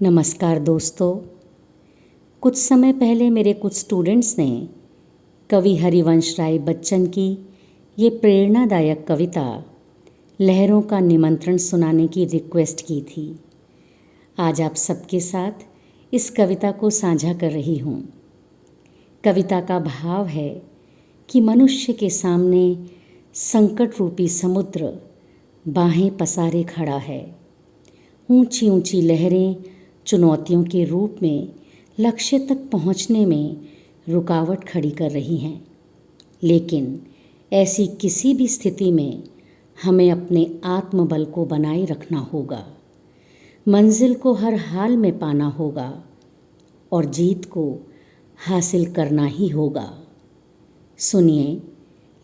नमस्कार दोस्तों। कुछ समय पहले मेरे कुछ स्टूडेंट्स ने कवि हरिवंश राय बच्चन की ये प्रेरणादायक कविता लहरों का निमंत्रण सुनाने की रिक्वेस्ट की थी। आज आप सबके साथ इस कविता को साझा कर रही हूँ। कविता का भाव है कि मनुष्य के सामने संकट रूपी समुद्र बाहें पसारे खड़ा है। ऊंची ऊंची लहरें चुनौतियों के रूप में लक्ष्य तक पहुंचने में रुकावट खड़ी कर रही हैं। लेकिन ऐसी किसी भी स्थिति में हमें अपने आत्मबल को बनाए रखना होगा, मंजिल को हर हाल में पाना होगा और जीत को हासिल करना ही होगा। सुनिए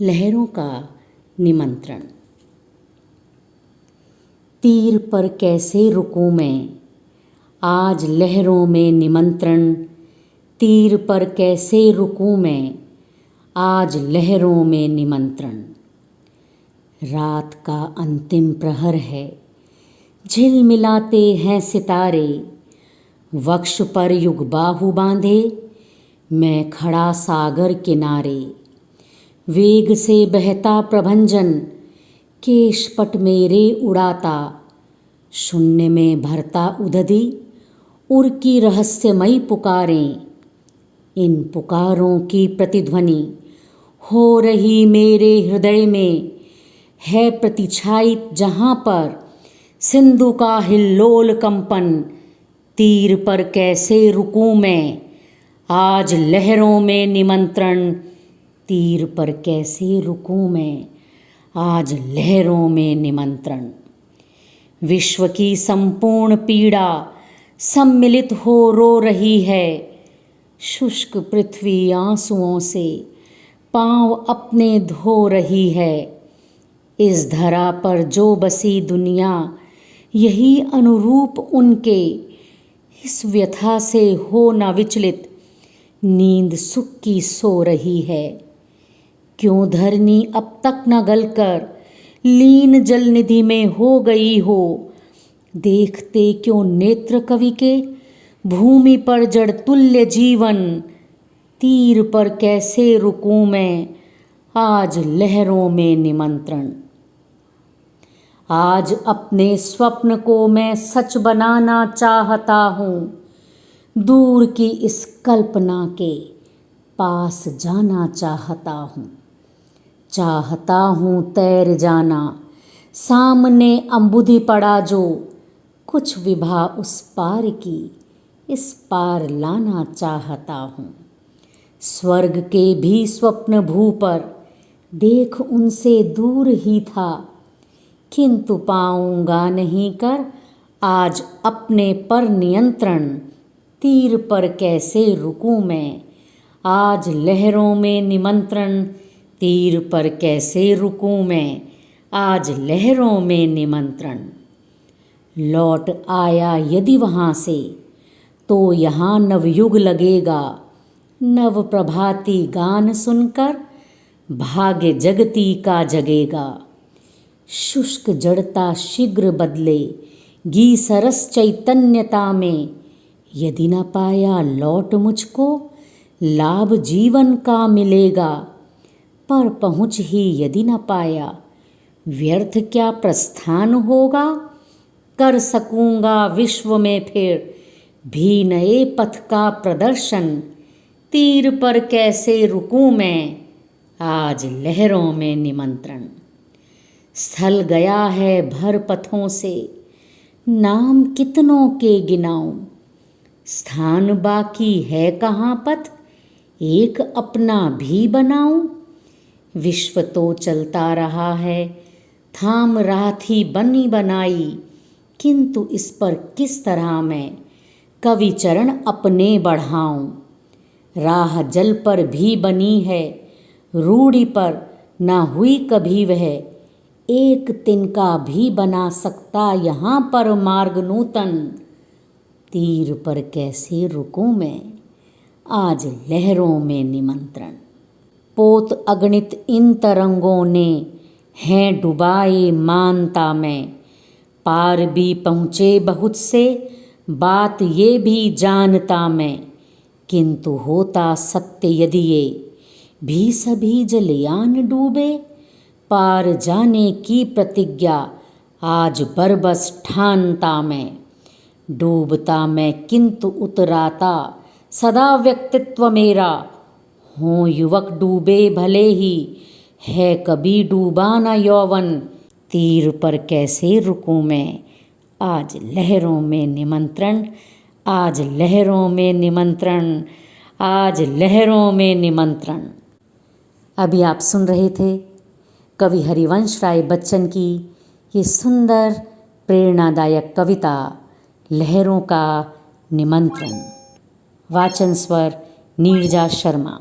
लहरों का निमंत्रण। तीर पर कैसे रुकूं मैं, आज लहरों में निमंत्रण। तीर पर कैसे रुकूं मैं, आज लहरों में निमंत्रण। रात का अंतिम प्रहर है, झिलमिलाते हैं सितारे। वक्ष पर युगबाहु बांधे मैं खड़ा सागर किनारे। वेग से बहता प्रभंजन केशपट मेरे उड़ाता। शून्य में भरता उदधि उर की रहस्यमयी पुकारें। इन पुकारों की प्रतिध्वनि हो रही मेरे हृदय में है प्रतिछायित जहाँ पर सिंधु का हिल्लोल कंपन। तीर पर कैसे रुकूं मैं, आज लहरों में निमंत्रण। तीर पर कैसे रुकूं मैं, आज लहरों में निमंत्रण। विश्व की संपूर्ण पीड़ा सम्मिलित हो रो रही है। शुष्क पृथ्वी आंसुओं से पांव अपने धो रही है। इस धरा पर जो बसी दुनिया यही अनुरूप उनके। इस व्यथा से हो न विचलित, नींद सुख की सो रही है। क्यों धरनी अब तक न गलकर लीन जल निधि में हो गई हो। देखते क्यों नेत्र कवि के भूमि पर जड़ तुल्य जीवन। तीर पर कैसे रुकूं मैं, आज लहरों में निमंत्रण। आज अपने स्वप्न को मैं सच बनाना चाहता हूँ। दूर की इस कल्पना के पास जाना चाहता हूँ। चाहता हूँ तैर जाना, सामने अम्बुधि पड़ा जो। कुछ विभा उस पार की इस पार लाना चाहता हूँ। स्वर्ग के भी स्वप्न भू पर देख उनसे दूर ही था। किंतु पाऊंगा नहीं कर आज अपने पर नियंत्रण। तीर पर कैसे रुकूं मैं, आज लहरों में निमंत्रण। तीर पर कैसे रुकूं मैं, आज लहरों में निमंत्रण। लौट आया यदि वहाँ से तो यहाँ नवयुग लगेगा। नव प्रभाती गान सुनकर भाग्य जगती का जगेगा। शुष्क जड़ता शीघ्र बदलेगी सरस चैतन्यता में। यदि न पाया लौट मुझको लाभ जीवन का मिलेगा। पर पहुँच ही यदि न पाया व्यर्थ क्या प्रस्थान होगा। कर सकूँगा विश्व में फिर भी नए पथ का प्रदर्शन। तीर पर कैसे रुकूं मैं, आज लहरों में निमंत्रण। स्थल गया है भर पथों से, नाम कितनों के गिनाऊं। स्थान बाकी है कहाँ पथ, एक अपना भी बनाऊं। विश्व तो चलता रहा है, थाम राथी बनी बनाई। किंतु इस पर किस तरह मैं कवि चरण अपने बढ़ाऊं। राह जल पर भी बनी है, रूढ़ी पर ना हुई कभी वह। एक तिनका भी बना सकता यहाँ पर मार्ग नूतन। तीर पर कैसे रुकूं मैं, आज लहरों में निमंत्रण। पोत अगणित इन तरंगों ने हैं डुबाए मानता मैं। पार भी पहुँचे बहुत से बात ये भी जानता मैं, किंतु होता सत्य यदि ये भी सभी जलयान डूबे। पार जाने की प्रतिज्ञा आज बरबस ठानता मैं, डूबता मैं किंतु उतराता सदा व्यक्तित्व मेरा। हों युवक डूबे भले ही, है कभी डूबा न यौवन। तीर पर कैसे रुकूं मैं, आज लहरों में निमंत्रण, आज लहरों में निमंत्रण, आज लहरों में निमंत्रण। अभी आप सुन रहे थे कवि हरिवंश राय बच्चन की ये सुंदर प्रेरणादायक कविता लहरों का निमंत्रण। वाचन स्वर नीरजा शर्मा।